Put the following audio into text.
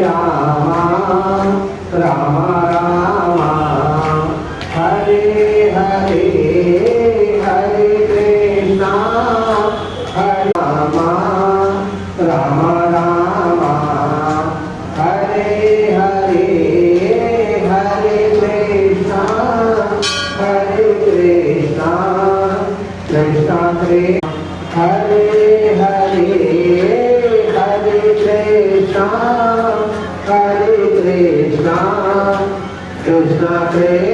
Ram Ram Ram Hare Hare Hare Krishna Hare Ram Ram Ram Hare Hare Hare Krishna Krishna Krishna Hare Hare Hare Krishna Krishna Krishna